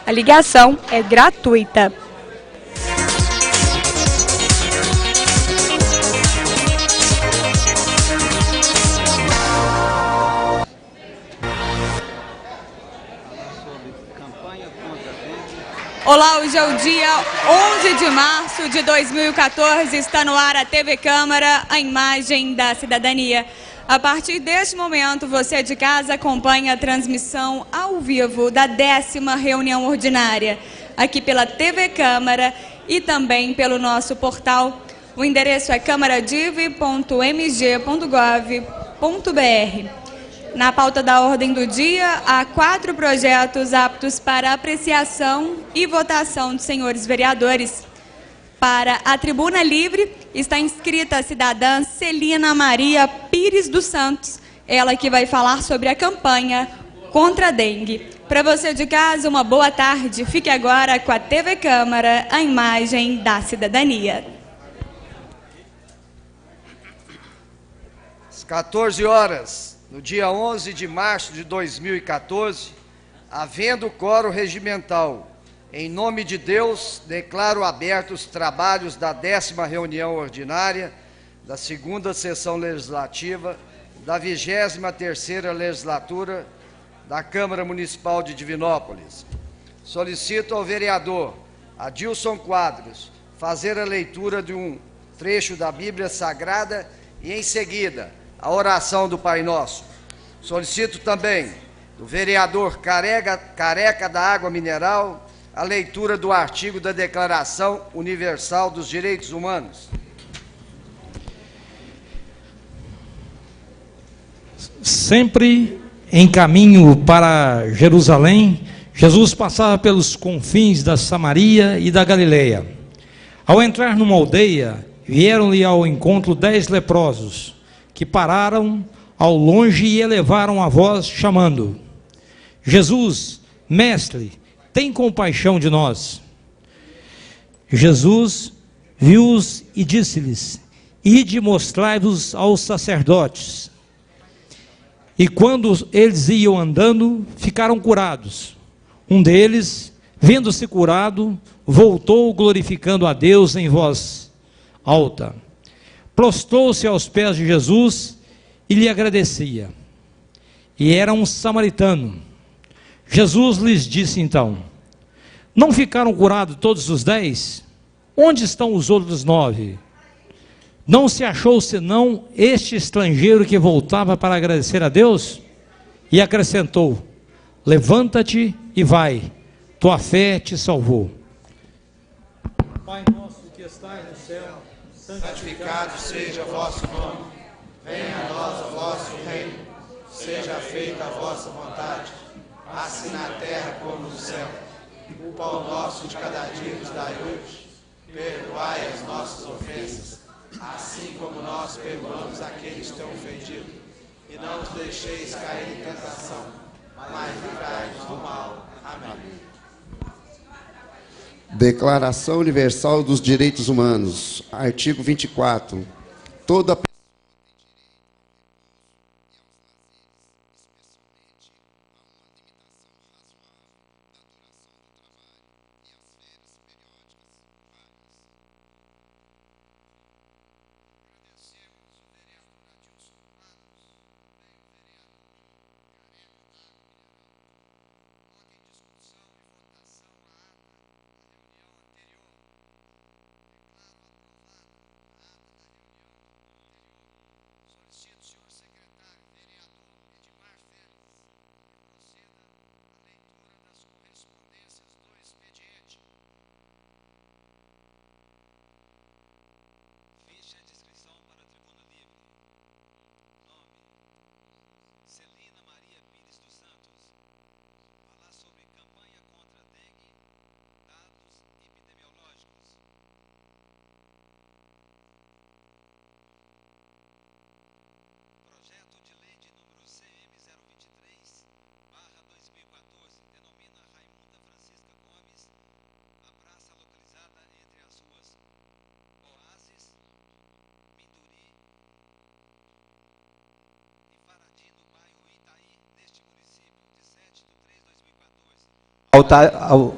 A ligação é gratuita. Olá, hoje é o dia 11 de março de 2014, está no ar a TV Câmara, a imagem da cidadania. A partir deste momento, você de casa acompanha a transmissão ao vivo da 10ª reunião ordinária, aqui pela TV Câmara e também pelo nosso portal. O endereço é câmaradiv.mg.gov.br. Na pauta da ordem do dia, há 4 projetos aptos para apreciação e votação dos senhores vereadores. Para a tribuna livre, está inscrita a cidadã Celina Maria Pires dos Santos, ela que vai falar sobre a campanha contra a dengue. Para você de casa, uma boa tarde. Fique agora com a TV Câmara, a imagem da cidadania. Às 14 horas. No dia 11 de março de 2014, havendo quórum regimental, em nome de Deus, declaro abertos os trabalhos da 10ª reunião ordinária, da 2ª sessão legislativa, da 23ª legislatura da Câmara Municipal de Divinópolis. Solicito ao vereador Adilson Quadros fazer a leitura de um trecho da Bíblia Sagrada e, em seguida, a oração do Pai Nosso. Solicito também do vereador Careca da Água Mineral a leitura do artigo da Declaração Universal dos Direitos Humanos. Sempre em caminho para Jerusalém, Jesus passava pelos confins da Samaria e da Galileia. Ao entrar numa aldeia, vieram-lhe ao encontro 10 leprosos, que pararam ao longe e elevaram a voz, chamando: Jesus, mestre, tem compaixão de nós. Jesus viu-os e disse-lhes: ide mostrai-vos aos sacerdotes. E quando eles iam andando, ficaram curados. Um deles, vendo-se curado, voltou glorificando a Deus em voz alta. Prostrou-se aos pés de Jesus e lhe agradecia. E era um samaritano. Jesus lhes disse então: não ficaram curados todos os 10? Onde estão os outros 9? Não se achou senão este estrangeiro que voltava para agradecer a Deus? E acrescentou: levanta-te e vai, tua fé te salvou. Pai nosso que estais no céu, santificado seja o vosso nome, venha a nós o vosso reino, seja feita a vossa vontade, assim na terra como no céu. O pão nosso de cada dia nos dai hoje, perdoai as nossas ofensas, assim como nós perdoamos aqueles que têm ofendido, e não nos deixeis cair em tentação, mas livrai-nos do mal. Amém. Declaração Universal dos Direitos Humanos, artigo 24. Toda pessoa tem direito ao repouso e aos lazeres, especialmente a uma limitação razoável da duração do trabalho e às férias periódicas várias. Agradecemos o vereador Adilson Quadros, também o vereador Careca da Água Mineral. Coloque em discussão e votação a ata reunião anterior. Declaro aprovada a ata da reunião anterior.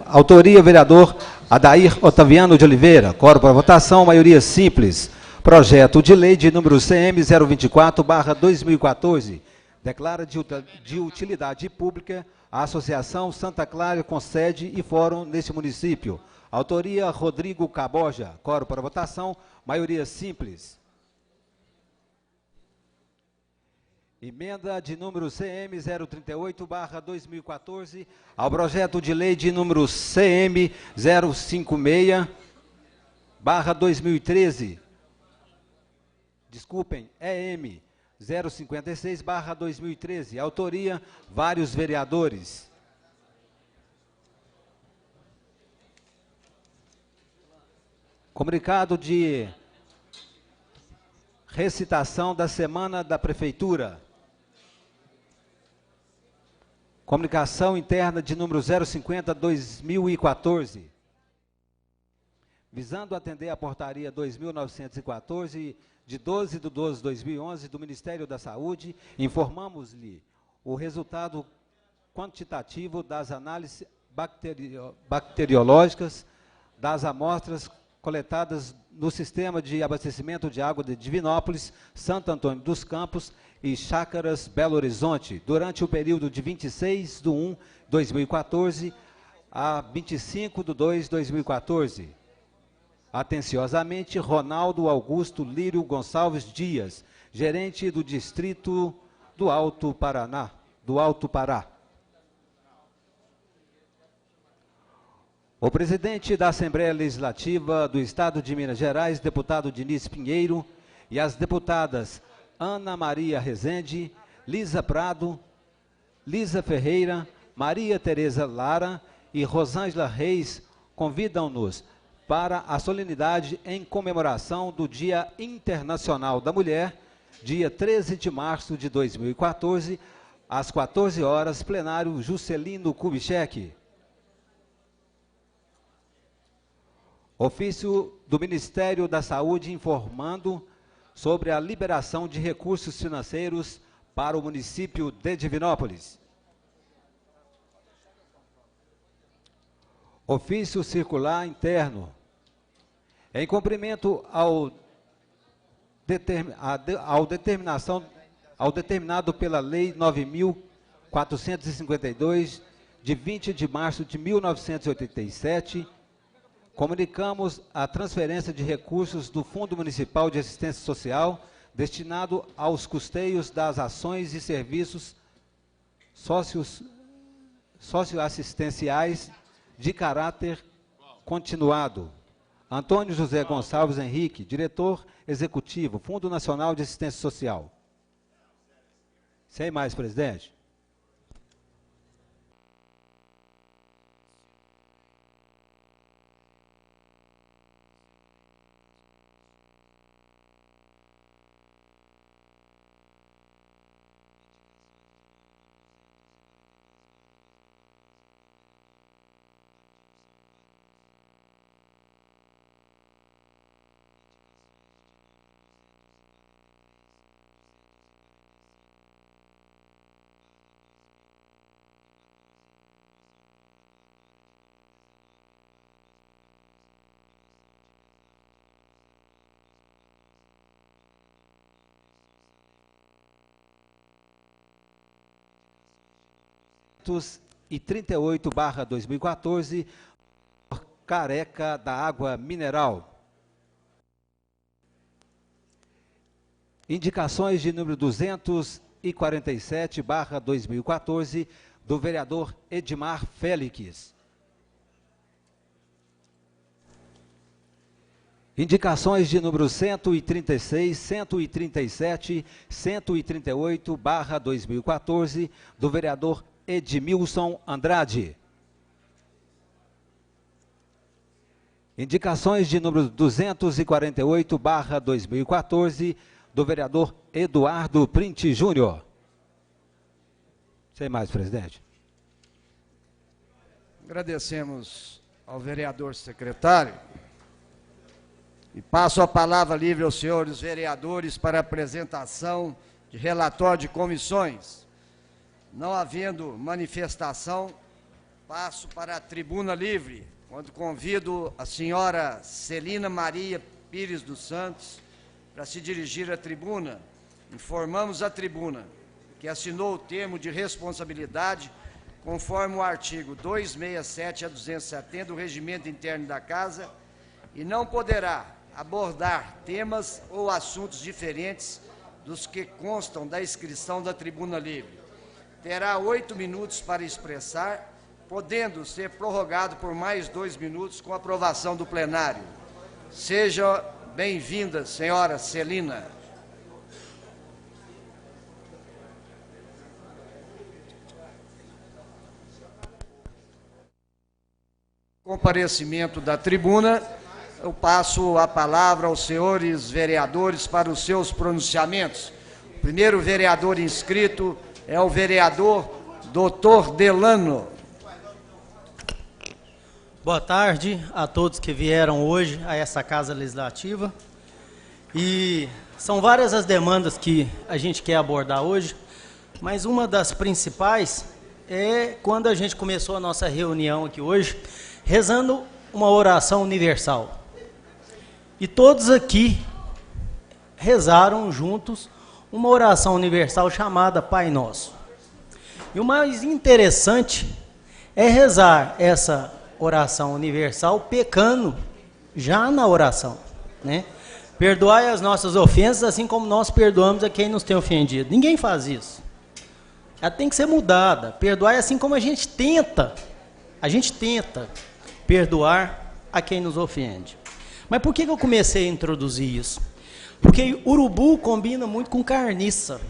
Autoria, vereador Adair Otaviano de Oliveira. Coro para votação, maioria simples. Projeto de lei de número CM 024/2014. Declara de utilidade pública a Associação Santa Clara com sede e fórum neste município. Autoria, Rodrigo Caboja. Coro para votação, maioria simples. Emenda de número CM 038/2014 ao projeto de lei de número CM 056/2013. Desculpem, EM 056/2013. Autoria, vários vereadores. Comunicado de recitação da Semana da Prefeitura. Comunicação interna de número 050/2014. Visando atender a portaria 2.914, de 12/12/2011, do Ministério da Saúde, informamos-lhe o resultado quantitativo das análises bacteriológicas das amostras coletadas no Sistema de Abastecimento de Água de Divinópolis, Santo Antônio dos Campos e Chácaras, Belo Horizonte, durante o período de 26/1/2014 a 25/2/2014. Atenciosamente, Ronaldo Augusto Lírio Gonçalves Dias, gerente do Distrito do Alto Pará. O presidente da Assembleia Legislativa do Estado de Minas Gerais, deputado Diniz Pinheiro, e as deputadas Ana Maria Rezende, Lisa Prado, Lisa Ferreira, Maria Tereza Lara e Rosângela Reis convidam-nos para a solenidade em comemoração do Dia Internacional da Mulher, dia 13 de março de 2014, às 14 horas, plenário Juscelino Kubitschek. Ofício do Ministério da Saúde informando sobre a liberação de recursos financeiros para o município de Divinópolis. Ofício circular interno. Em cumprimento ao determinado pela Lei 9.452, de 20 de março de 1987, comunicamos a transferência de recursos do Fundo Municipal de Assistência Social destinado aos custeios das ações e serviços socioassistenciais de caráter continuado. Antônio José Gonçalves Henrique, diretor executivo, Fundo Nacional de Assistência Social. Sem mais, presidente. E 38/2014, Careca da Água Mineral. Indicações de número 247/2014, do vereador Edmar Félix. Indicações de número 136, 137, 138/2014, do vereador Edmilson Andrade. Indicações de número 248/2014, do vereador Eduardo Print Júnior. Sem mais, presidente. Agradecemos ao vereador secretário e passo a palavra livre aos senhores vereadores para apresentação de relatório de comissões. Não havendo manifestação, Passo para a tribuna livre, quando convido a senhora Celina Maria Pires dos Santos para se dirigir à tribuna. Informamos a tribuna que assinou o termo de responsabilidade conforme o artigo 267 a 270 do Regimento Interno da Casa e não poderá abordar temas ou assuntos diferentes dos que constam da inscrição da tribuna livre. Terá 8 minutos para expressar, podendo ser prorrogado por mais 2 minutos com aprovação do plenário. Seja bem-vinda, senhora Celina. Comparecimento da tribuna, eu passo a palavra aos senhores vereadores para os seus pronunciamentos. O primeiro vereador inscrito é o vereador Dr. Delano. Boa tarde a todos que vieram hoje a essa Casa Legislativa. E são várias as demandas que a gente quer abordar hoje, mas uma das principais é quando a gente começou a nossa reunião aqui hoje, rezando uma oração universal. E todos aqui rezaram juntos uma oração universal chamada Pai Nosso. E o mais interessante é rezar essa oração universal pecando já na oração, né? Perdoai as nossas ofensas assim como nós perdoamos a quem nos tem ofendido. Ninguém faz isso. Ela tem que ser mudada. Perdoai assim como a gente tenta perdoar a quem nos ofende. Mas por que eu comecei a introduzir isso? Porque urubu combina muito com carniça.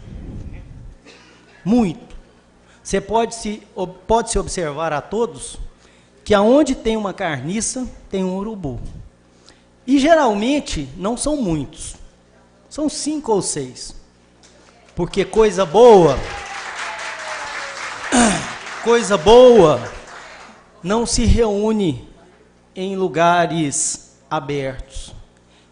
Muito. Você pode se observar a todos que aonde tem uma carniça, tem um urubu. E geralmente não são muitos. São 5 ou 6. Porque coisa boa não se reúne em lugares abertos.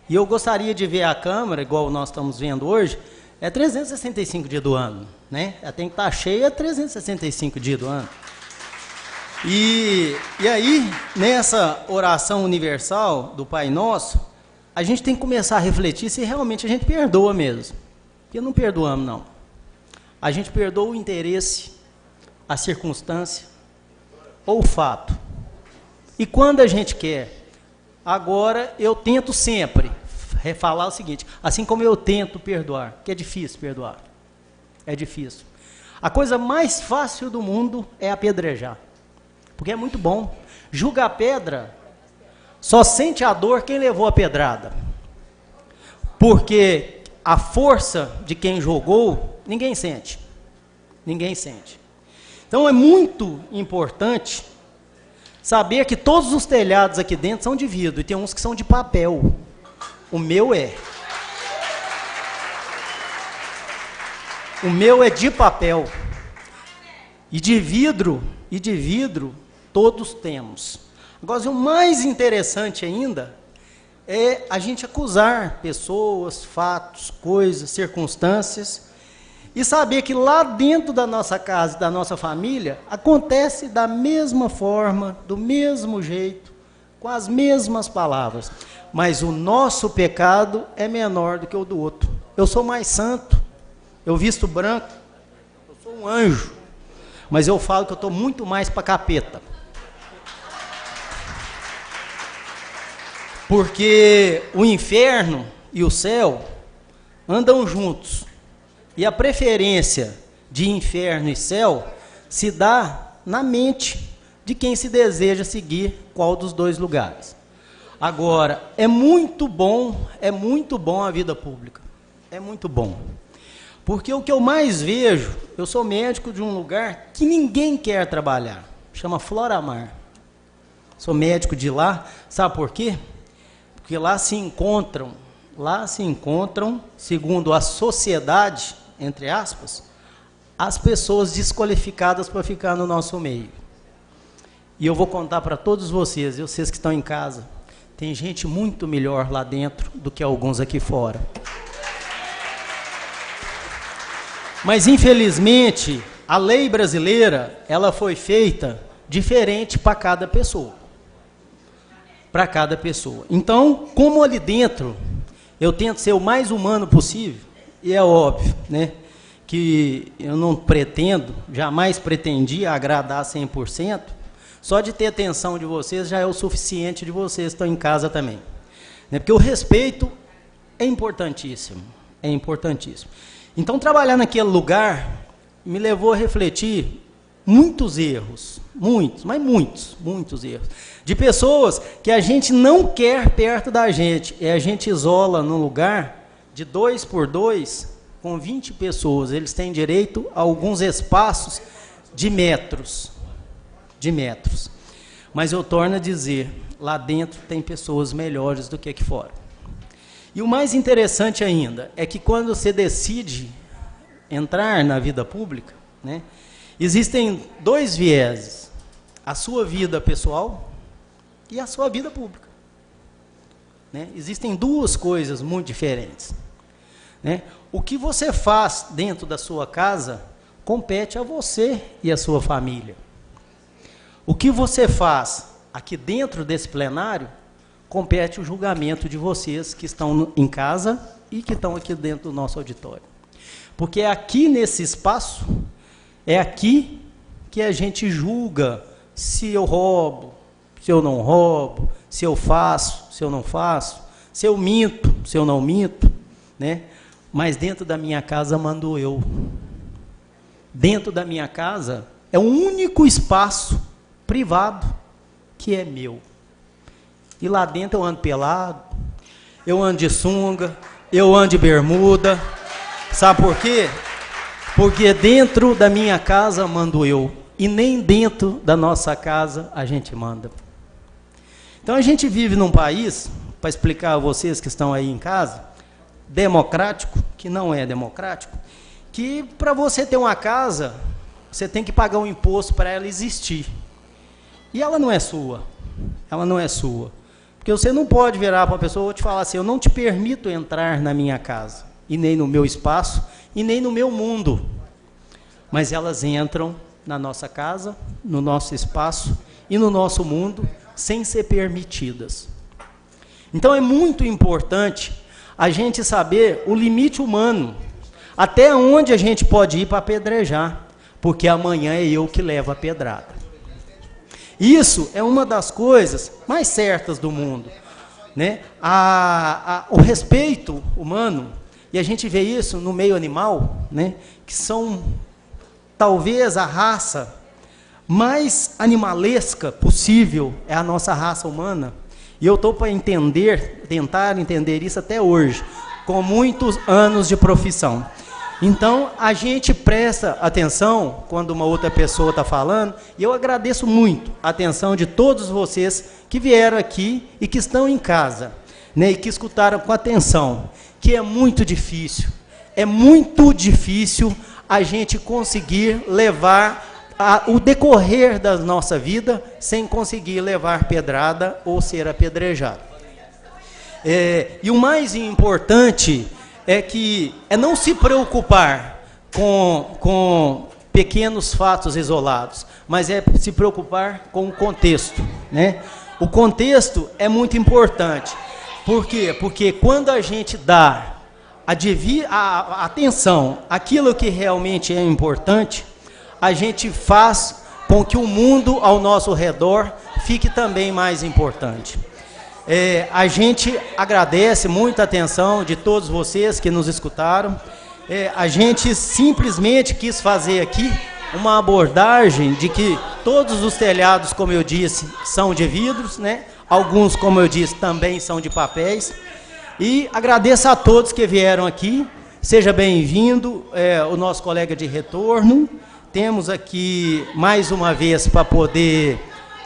E eu gostaria de ver a Câmara, igual nós estamos vendo hoje, é 365 dias do ano, né? Ela tem que estar cheia 365 dias do ano. E aí, nessa oração universal do Pai Nosso, a gente tem que começar a refletir se realmente a gente perdoa mesmo. Porque não perdoamos, não. A gente perdoa o interesse, a circunstância ou o fato. E quando a gente quer? Agora, eu tento sempre falar o seguinte, assim como eu tento perdoar, que é difícil perdoar. É difícil. A coisa mais fácil do mundo é apedrejar. Porque é muito bom. Julgar a pedra, só sente a dor quem levou a pedrada. Porque a força de quem jogou, ninguém sente. Ninguém sente. Então é muito importante saber que todos os telhados aqui dentro são de vidro, e tem uns que são de papel. O meu é. O meu é de papel. E de vidro todos temos. Agora, o mais interessante ainda é a gente acusar pessoas, fatos, coisas, circunstâncias e saber que lá dentro da nossa casa e da nossa família acontece da mesma forma, do mesmo jeito, com as mesmas palavras. Mas o nosso pecado é menor do que o do outro. Eu sou mais santo, eu visto branco, eu sou um anjo, mas eu falo que eu estou muito mais para capeta. Porque o inferno e o céu andam juntos. E a preferência de inferno e céu se dá na mente de quem se deseja seguir qual dos dois lugares. Agora, é muito bom a vida pública. É muito bom. Porque o que eu mais vejo, eu sou médico de um lugar que ninguém quer trabalhar. Chama Floramar. Sou médico de lá, sabe por quê? Porque lá se encontram, segundo a sociedade, entre aspas, as pessoas desqualificadas para ficar no nosso meio. E eu vou contar para todos vocês que estão em casa, tem gente muito melhor lá dentro do que alguns aqui fora. Mas, infelizmente, a lei brasileira, ela foi feita diferente para cada pessoa. Para cada pessoa. Então, como ali dentro, eu tento ser o mais humano possível, e é óbvio, né, que eu não pretendo, jamais pretendi agradar 100%, só de ter atenção de vocês já é o suficiente de vocês que estão em casa também. Né, porque o respeito é importantíssimo, é importantíssimo. Então, trabalhar naquele lugar me levou a refletir muitos erros, muitos erros, de pessoas que a gente não quer perto da gente, e a gente isola num lugar de 2 por 2, com 20 pessoas, eles têm direito a alguns espaços de metros, mas eu torno a dizer, lá dentro tem pessoas melhores do que aqui fora. E o mais interessante ainda, é que quando você decide entrar na vida pública, né, existem 2 vieses, a sua vida pessoal e a sua vida pública. Né? Existem 2 coisas muito diferentes. Né? O que você faz dentro da sua casa compete a você e a sua família. O que você faz aqui dentro desse plenário compete o julgamento de vocês que estão em casa e que estão aqui dentro do nosso auditório. Porque é aqui nesse espaço, é aqui que a gente julga se eu roubo, se eu não roubo, se eu faço, se eu não faço, se eu minto, se eu não minto, né? Mas dentro da minha casa mando eu. Dentro da minha casa é o único espaço privado que é meu. E lá dentro eu ando pelado, eu ando de sunga, eu ando de bermuda. Sabe por quê? Porque dentro da minha casa mando eu. E nem dentro da nossa casa a gente manda. Então a gente vive num país, para explicar a vocês que estão aí em casa, democrático, que não é democrático, que para você ter uma casa, você tem que pagar um imposto para ela existir. E ela não é sua. Ela não é sua. Porque você não pode virar para uma pessoa e te falar assim, eu não te permito entrar na minha casa, e nem no meu espaço, e nem no meu mundo. Mas elas entram na nossa casa, no nosso espaço e no nosso mundo, sem ser permitidas. Então é muito importante a gente saber o limite humano, até onde a gente pode ir para apedrejar, porque amanhã é eu que levo a pedrada. Isso é uma das coisas mais certas do mundo, né? O respeito humano, e a gente vê isso no meio animal, né? Que são talvez a raça mais animalesca possível, é a nossa raça humana. E eu estou para tentar entender isso até hoje, com muitos anos de profissão. Então, a gente presta atenção quando uma outra pessoa está falando, e eu agradeço muito a atenção de todos vocês que vieram aqui e que estão em casa, né, e que escutaram com atenção, que é muito difícil a gente conseguir levar o decorrer da nossa vida sem conseguir levar pedrada ou ser apedrejado. E o mais importante é não se preocupar com pequenos fatos isolados, mas é se preocupar com o contexto, né? O contexto é muito importante. Por quê? Porque quando a gente dá a atenção àquilo que realmente é importante, a gente faz com que o mundo ao nosso redor fique também mais importante. A gente agradece muito a atenção de todos vocês que nos escutaram. A gente simplesmente quis fazer aqui uma abordagem de que todos os telhados, como eu disse, são de vidros, né? Alguns, como eu disse, também são de papéis. E agradeço a todos que vieram aqui. Seja bem-vindo, o nosso colega de retorno. Temos aqui mais uma vez para poder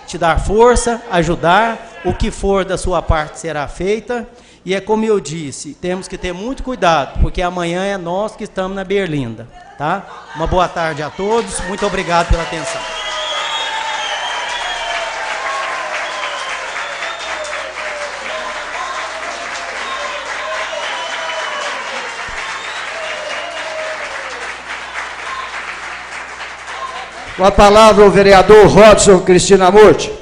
te dar força, ajudar. O que for da sua parte será feita. E é como eu disse, temos que ter muito cuidado, porque amanhã é nós que estamos na Berlinda. Tá? Uma boa tarde a todos. Muito obrigado pela atenção. Com a palavra o vereador Robson Cristinamurti.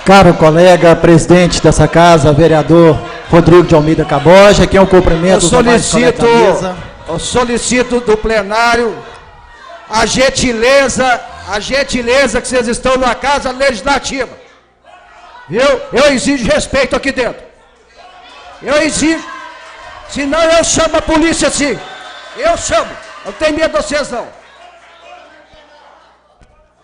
Caro colega, presidente dessa casa, vereador Rodrigo de Almeida Caboja, aqui é um cumprimento dos demais colegas da mesa. Eu solicito do plenário a gentileza que vocês estão na casa legislativa. Viu? Eu exijo respeito aqui dentro. Eu exijo. Senão eu chamo a polícia sim. Eu chamo. Eu tenho medo de vocês não.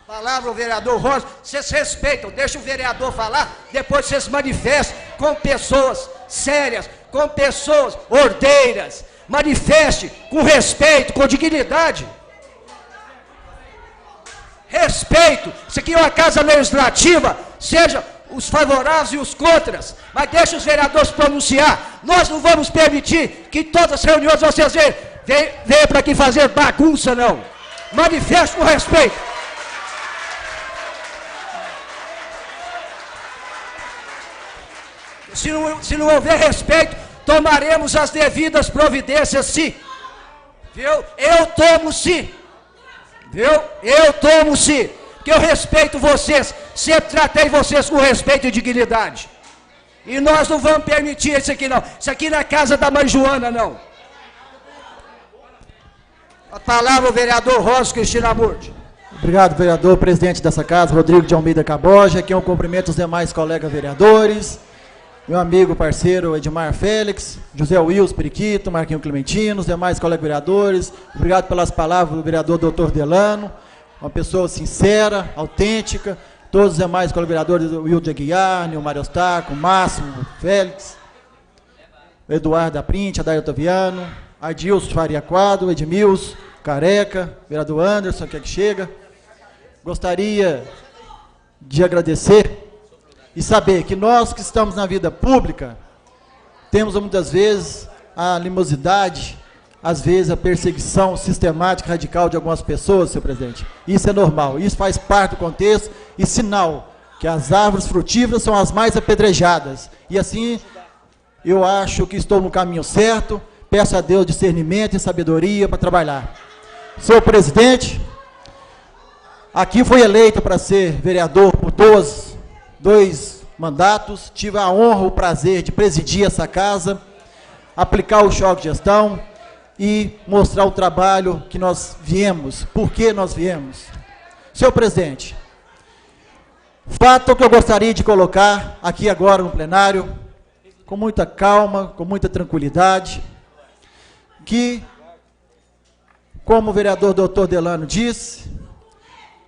Palavra o vereador Rosa, vocês respeitam, deixa o vereador falar, depois vocês manifestam com pessoas sérias, com pessoas ordeiras, manifeste com respeito, com dignidade. Respeito, isso aqui é uma casa legislativa, seja os favoráveis e os contras, mas deixa os vereadores pronunciar. Nós não vamos permitir que em todas as reuniões vocês venham para aqui fazer bagunça, não. Manifeste com respeito. Se não houver respeito, tomaremos as devidas providências, sim. Viu? Eu tomo, sim. Viu? Eu tomo, sim. Porque eu respeito vocês. Sempre tratei vocês com respeito e dignidade. E nós não vamos permitir isso aqui, não. Isso aqui não é casa da mãe Joana, não. A palavra o vereador Rosa Cristinamurti. Obrigado, vereador, presidente dessa casa, Rodrigo de Almeida Caboja. Aqui é um cumprimento aos demais colegas vereadores. Meu amigo, parceiro Edmar Félix, José Wilson Periquito, Marquinho Clementino, os demais colegas vereadores. Obrigado pelas palavras do vereador Dr. Delano, uma pessoa sincera, autêntica. Todos os demais colegas vereadores, o Wilde Aguiar, Nilmar Eustáquio, Máximo Félix, Eduardo Aprinte, Adair Otaviano, Adilson Faria Quadro, Edmilson, Careca, vereador Anderson, que é que chega. Gostaria de agradecer e saber que nós que estamos na vida pública, temos muitas vezes a animosidade, às vezes a perseguição sistemática, radical de algumas pessoas, senhor presidente. Isso é normal, isso faz parte do contexto e sinal que as árvores frutíferas são as mais apedrejadas. E assim, eu acho que estou no caminho certo, peço a Deus discernimento e sabedoria para trabalhar. Senhor presidente, aqui fui eleito para ser vereador por dois mandatos, tive a honra, o prazer de presidir essa casa, aplicar o choque de gestão e mostrar o trabalho que nós viemos, por que nós viemos. Senhor presidente, fato que eu gostaria de colocar aqui agora no plenário, com muita calma, com muita tranquilidade, que, como o vereador Dr. Delano disse,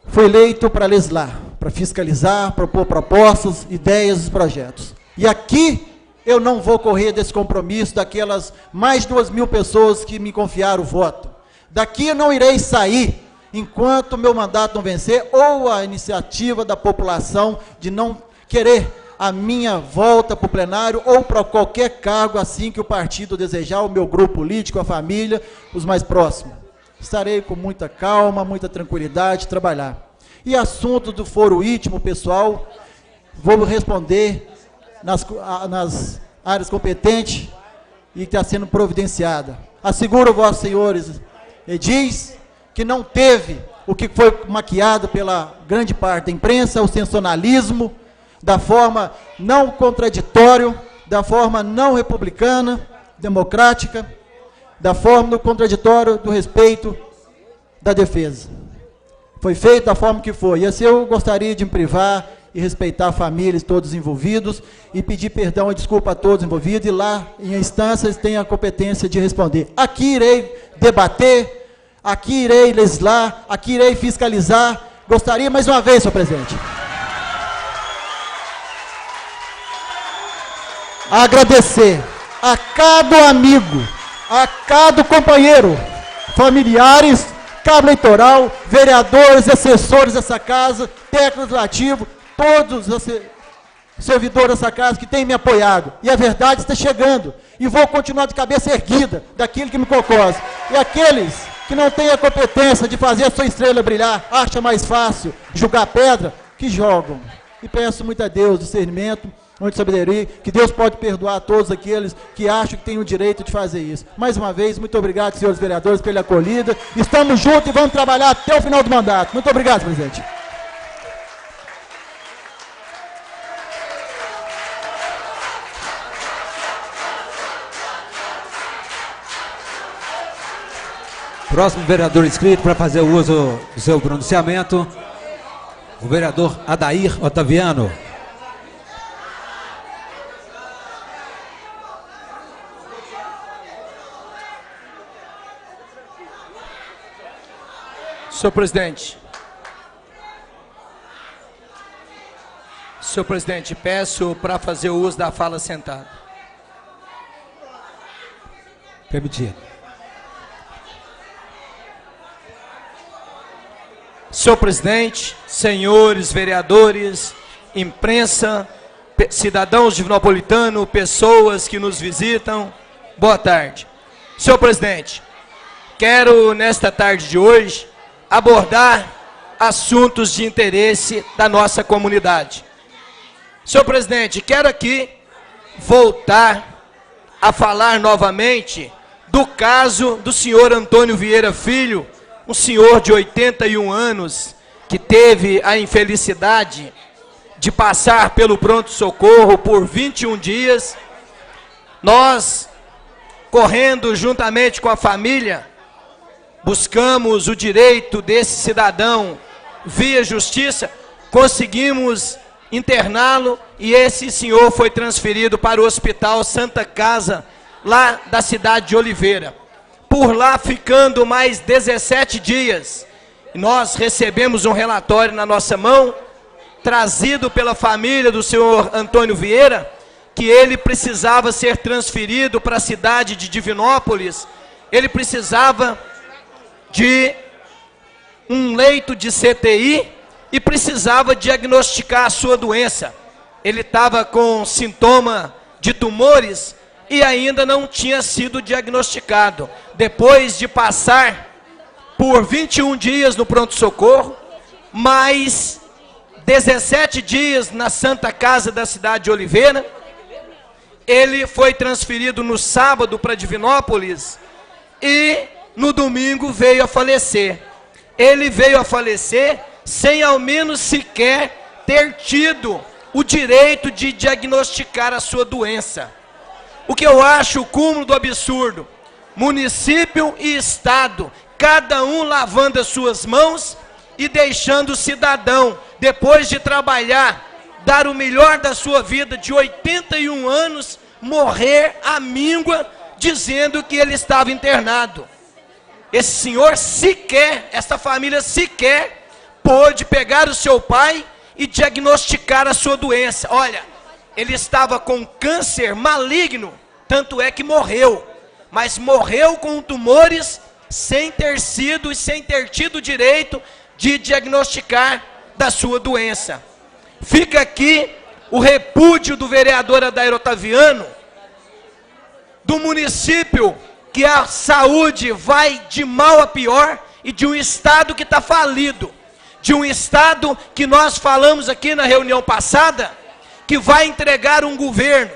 foi eleito para legislar, para fiscalizar, propor propostas, ideias e projetos. E aqui eu não vou correr desse compromisso daquelas mais de 2.000 pessoas que me confiaram o voto. Daqui eu não irei sair enquanto meu mandato não vencer, ou a iniciativa da população de não querer a minha volta para o plenário ou para qualquer cargo assim que o partido desejar, o meu grupo político, a família, os mais próximos. Estarei com muita calma, muita tranquilidade, trabalhar. E assunto do foro íntimo, pessoal, vou responder nas áreas competentes e está sendo providenciada. Asseguro, vossos senhores edis, que não teve o que foi maquiado pela grande parte da imprensa, o sensacionalismo, da forma não contraditória, da forma não republicana, democrática, da forma do contraditório do respeito da defesa. Foi feito da forma que foi. E assim eu gostaria de me privar e respeitar a família, todos envolvidos, e pedir perdão e desculpa a todos envolvidos, e lá em instâncias tem a competência de responder. Aqui irei debater, aqui irei legislar, aqui irei fiscalizar. Gostaria mais uma vez, senhor presidente, agradecer a cada amigo, a cada companheiro, familiares, cabo eleitoral, vereadores, assessores dessa casa, técnico legislativo, todos os servidores dessa casa que têm me apoiado. E a verdade está chegando. E vou continuar de cabeça erguida daquilo que me concorre. E aqueles que não tem a competência de fazer a sua estrela brilhar, acha mais fácil jogar pedra, que jogam. E peço muito a Deus discernimento, muita sabedoria, que Deus pode perdoar todos aqueles que acham que têm o direito de fazer isso. Mais uma vez, muito obrigado, senhores vereadores, pela acolhida. Estamos juntos e vamos trabalhar até o final do mandato. Muito obrigado, presidente. Próximo vereador inscrito para fazer o uso do seu pronunciamento, o vereador Adair Otaviano. Senhor presidente, peço para fazer o uso da fala sentado. Permitido. Senhor presidente, senhores vereadores, imprensa, cidadãos de Divinopolitano, pessoas que nos visitam, boa tarde. Senhor presidente, quero nesta tarde de hoje abordar assuntos de interesse da nossa comunidade. Senhor presidente, quero aqui voltar a falar novamente do caso do senhor Antônio Vieira Filho, um senhor de 81 anos, que teve a infelicidade de passar pelo pronto-socorro por 21 dias. Nós, correndo juntamente com a família, buscamos o direito desse cidadão via justiça, conseguimos interná-lo e esse senhor foi transferido para o Hospital Santa Casa, lá da cidade de Oliveira. Por lá ficando mais 17 dias, nós recebemos um relatório na nossa mão, trazido pela família do senhor Antônio Vieira, que ele precisava ser transferido para a cidade de Divinópolis, ele precisava de um leito de CTI e precisava diagnosticar a sua doença. Ele estava com sintoma de tumores e ainda não tinha sido diagnosticado. Depois de passar por 21 dias no pronto-socorro, mais 17 dias na Santa Casa da cidade de Oliveira, ele foi transferido no sábado para Divinópolis e no domingo veio a falecer. Ele veio a falecer sem ao menos sequer ter tido o direito de diagnosticar a sua doença. O que eu acho o cúmulo do absurdo, município e estado, cada um lavando as suas mãos e deixando o cidadão, depois de trabalhar, dar o melhor da sua vida, de 81 anos, morrer à míngua, dizendo que ele estava internado. Esse senhor sequer, essa família sequer, pôde pegar o seu pai e diagnosticar a sua doença. Olha, ele estava com câncer maligno, tanto é que morreu, mas morreu com tumores sem ter sido e sem ter tido direito de diagnosticar da sua doença. Fica aqui o repúdio do vereador Adair Otaviano, do município que a saúde vai de mal a pior e de um estado que está falido, de um estado que nós falamos aqui na reunião passada, que vai entregar um governo,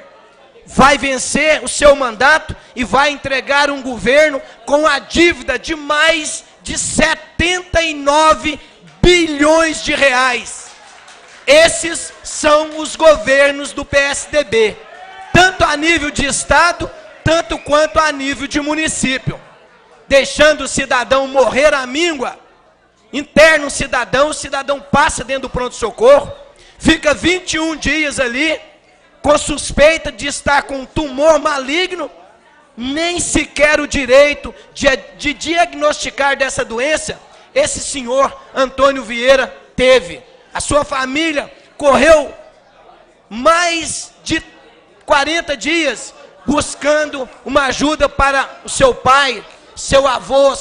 vai vencer o seu mandato e vai entregar um governo com a dívida de mais de 79 bilhões de reais. Esses são os governos do PSDB, tanto a nível de estado, tanto quanto a nível de município, deixando o cidadão morrer à míngua. Interna o cidadão passa dentro do pronto-socorro, fica 21 dias ali, com suspeita de estar com um tumor maligno, nem sequer o direito de diagnosticar dessa doença, esse senhor Antônio Vieira teve. A sua família correu mais de 40 dias buscando uma ajuda para o seu pai, seu avô,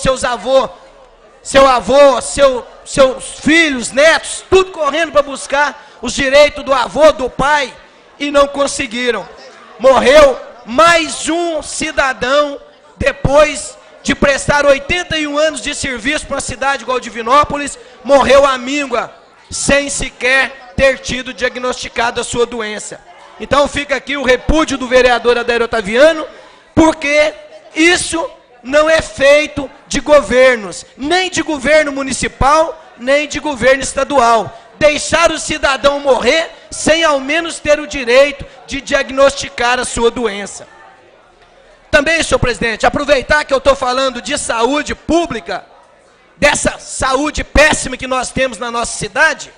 seus filhos, netos, tudo correndo para buscar os direitos do avô, do pai, e não conseguiram. Morreu mais um cidadão depois de prestar 81 anos de serviço para uma cidade igual Divinópolis, morreu à míngua, sem sequer ter tido diagnosticado a sua doença. Então fica aqui o repúdio do vereador Adair Otaviano, porque isso não é feito de governos, nem de governo municipal, nem de governo estadual. Deixar o cidadão morrer sem ao menos ter o direito de diagnosticar a sua doença. Também, senhor presidente, aproveitar que eu estou falando de saúde pública, dessa saúde péssima que nós temos na nossa cidade,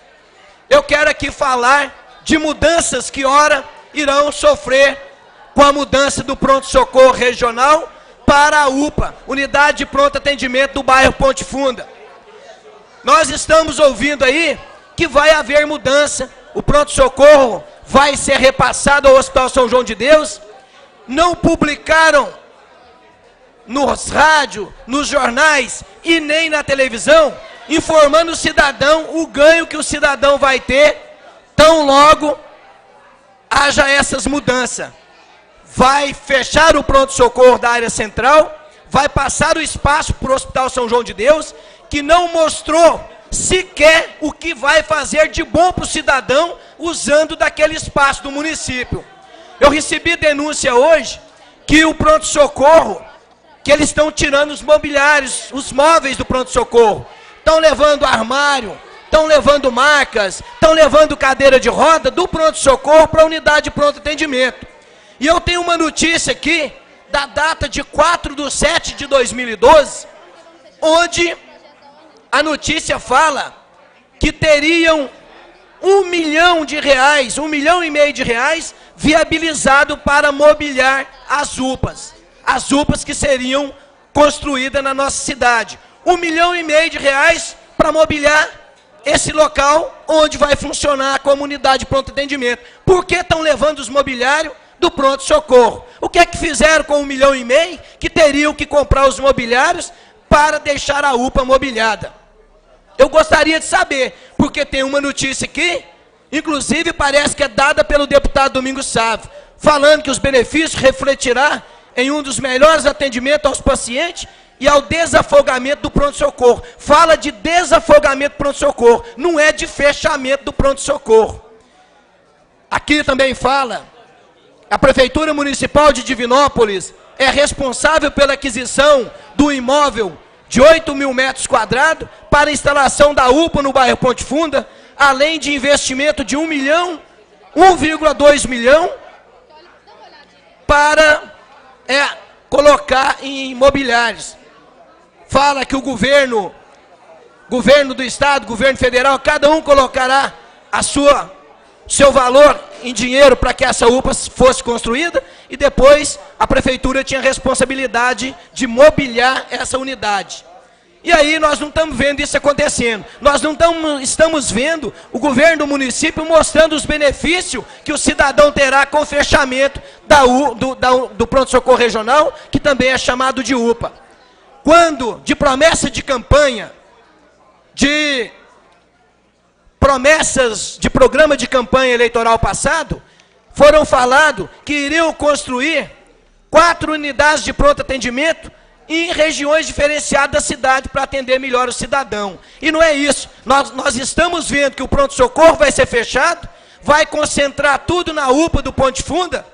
eu quero aqui falar de mudanças que ora irão sofrer com a mudança do pronto-socorro regional para a UPA, Unidade de Pronto Atendimento do bairro Ponte Funda. Nós estamos ouvindo aí que vai haver mudança, o pronto-socorro vai ser repassado ao Hospital São João de Deus. Não publicaram nos rádios, nos jornais e nem na televisão, informando o cidadão o ganho que o cidadão vai ter, tão logo haja essas mudanças. Vai fechar o pronto-socorro da área central, vai passar o espaço para o Hospital São João de Deus, que não mostrou sequer o que vai fazer de bom para o cidadão usando daquele espaço do município. Eu recebi denúncia hoje que o pronto-socorro, que eles estão tirando os mobiliários, os móveis do pronto-socorro, estão levando armário, estão levando macas, estão levando cadeira de roda do pronto-socorro para a unidade de pronto atendimento. E eu tenho uma notícia aqui, da data de 4/7/2012, onde a notícia fala que teriam R$1 milhão, R$1,5 milhão de reais viabilizado para mobiliar as UPAs que seriam construídas na nossa cidade. R$1,5 milhão de reais para mobiliar esse local onde vai funcionar a comunidade de pronto atendimento. Por que estão levando os mobiliários do pronto-socorro? O que é que fizeram com R$1,5 milhão que teriam que comprar os mobiliários para deixar a UPA mobiliada? Eu gostaria de saber, porque tem uma notícia aqui, inclusive parece que é dada pelo deputado Domingos Sávio, falando que os benefícios refletirá em um dos melhores atendimentos aos pacientes e ao desafogamento do pronto-socorro. Fala de desafogamento do pronto-socorro, não é de fechamento do pronto-socorro. Aqui também fala, a Prefeitura Municipal de Divinópolis é responsável pela aquisição do imóvel de 8 mil metros quadrados para a instalação da UPA no bairro Ponte Funda, além de investimento de 1 milhão, 1,2 milhão, para colocar em imobiliários. Fala que o governo do estado, governo federal, cada um colocará seu valor em dinheiro para que essa UPA fosse construída, e depois a prefeitura tinha responsabilidade de mobiliar essa unidade. E aí nós não estamos vendo isso acontecendo. Nós não estamos vendo o governo do município mostrando os benefícios que o cidadão terá com o fechamento do pronto-socorro regional, que também é chamado de UPA. Quando, de promessa de campanha, de promessas de programa de campanha eleitoral passado, foram falado que iriam construir 4 unidades de pronto atendimento em regiões diferenciadas da cidade para atender melhor o cidadão. E não é isso. Nós estamos vendo que o pronto-socorro vai ser fechado, vai concentrar tudo na UPA do Ponte Funda.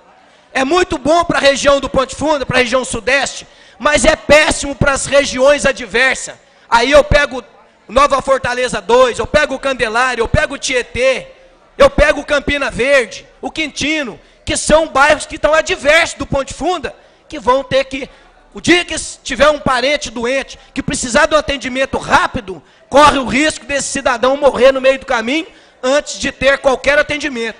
É muito bom para a região do Ponte Funda, para a região sudeste, mas é péssimo para as regiões adversas. Aí eu pego Nova Fortaleza 2, eu pego o Candelária, eu pego o Tietê, eu pego o Campina Verde, o Quintino, que são bairros que estão adversos do Ponte Funda, que vão ter que... O dia que tiver um parente doente, que precisar de um atendimento rápido, corre o risco desse cidadão morrer no meio do caminho, antes de ter qualquer atendimento.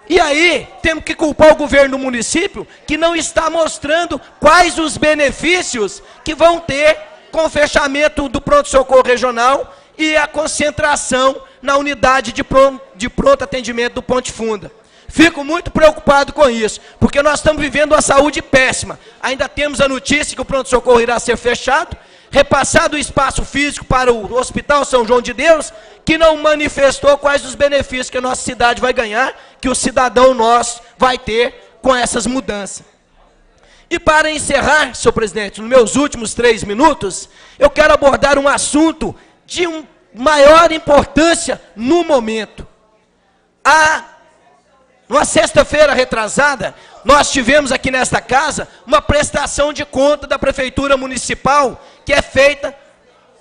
E aí, temos que culpar o governo do município, que não está mostrando quais os benefícios que vão ter com o fechamento do pronto-socorro regional e a concentração na unidade de pronto atendimento do Ponte Funda. Fico muito preocupado com isso, porque nós estamos vivendo uma saúde péssima. Ainda temos a notícia que o pronto-socorro irá ser fechado, repassado o espaço físico para o Hospital São João de Deus, que não manifestou quais os benefícios que a nossa cidade vai ganhar, que o cidadão nosso vai ter com essas mudanças. E para encerrar, senhor presidente, nos meus últimos 3 minutos, eu quero abordar um assunto de maior importância no momento. Numa sexta-feira retrasada, nós tivemos aqui nesta casa uma prestação de conta da Prefeitura Municipal, que é feita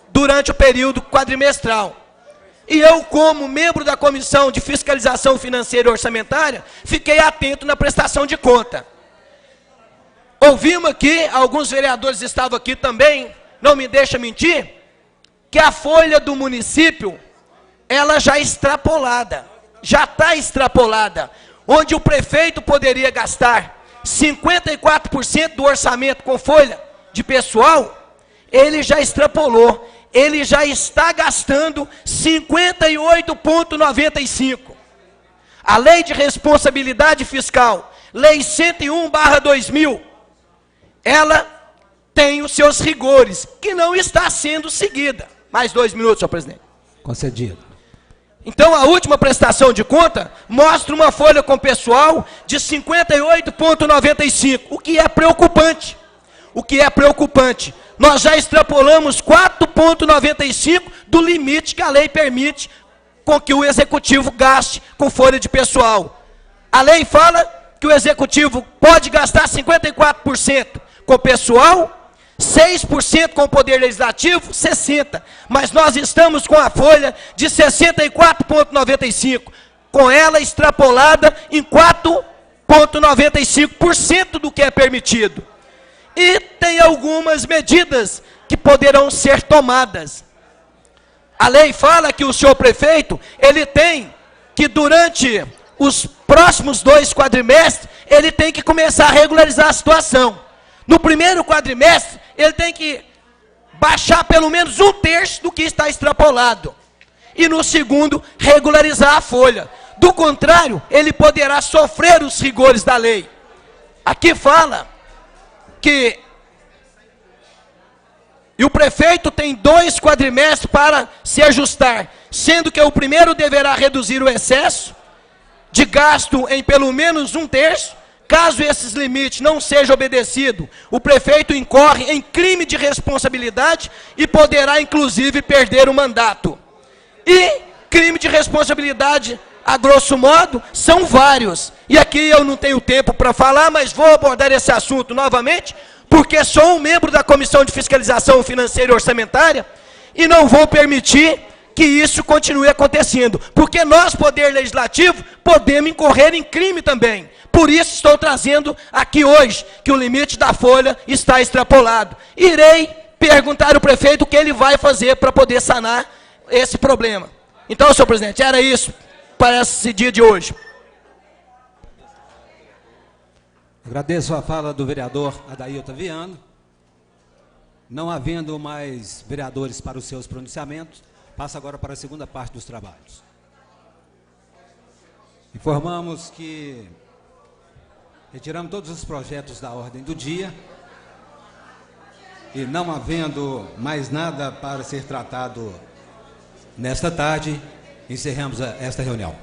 durante o período quadrimestral. E eu, como membro da Comissão de Fiscalização Financeira e Orçamentária, fiquei atento na prestação de conta. Ouvimos aqui, alguns vereadores estavam aqui também, não me deixa mentir, que a folha do município, ela já está extrapolada, onde o prefeito poderia gastar 54% do orçamento com folha de pessoal, ele já extrapolou, ele já está gastando 58,95%. A Lei de Responsabilidade Fiscal, Lei 101/2000, ela tem os seus rigores, que não está sendo seguida. Mais 2 minutos, senhor presidente. Concedido. Então, a última prestação de conta mostra uma folha com pessoal de 58,95, o que é preocupante. Nós já extrapolamos 4,95 do limite que a lei permite com que o executivo gaste com folha de pessoal. A lei fala que o executivo pode gastar 54% com pessoal, 6% com o poder legislativo, 60%. Mas nós estamos com a folha de 64,95, com ela extrapolada em 4,95% do que é permitido. E tem algumas medidas que poderão ser tomadas. A lei fala que o senhor prefeito, ele tem que durante os próximos 2 quadrimestres, ele tem que começar a regularizar a situação. No primeiro quadrimestre, ele tem que baixar pelo menos 1/3 do que está extrapolado. E no segundo, regularizar a folha. Do contrário, ele poderá sofrer os rigores da lei. Aqui fala que o prefeito tem 2 quadrimestres para se ajustar, sendo que o primeiro deverá reduzir o excesso de gasto em pelo menos 1/3. Caso esses limites não sejam obedecidos, o prefeito incorre em crime de responsabilidade e poderá, inclusive, perder o mandato. E crime de responsabilidade, a grosso modo, são vários. E aqui eu não tenho tempo para falar, mas vou abordar esse assunto novamente, porque sou um membro da Comissão de Fiscalização Financeira e Orçamentária e não vou permitir que isso continue acontecendo, porque nós, Poder Legislativo, podemos incorrer em crime também. Por isso estou trazendo aqui hoje que o limite da folha está extrapolado. Irei perguntar ao prefeito o que ele vai fazer para poder sanar esse problema. Então, senhor presidente, era isso para esse dia de hoje. Agradeço a fala do vereador Adailton Viano. Não havendo mais vereadores para os seus pronunciamentos, passa agora para a segunda parte dos trabalhos. Informamos que retiramos todos os projetos da ordem do dia e não havendo mais nada para ser tratado nesta tarde, encerramos esta reunião.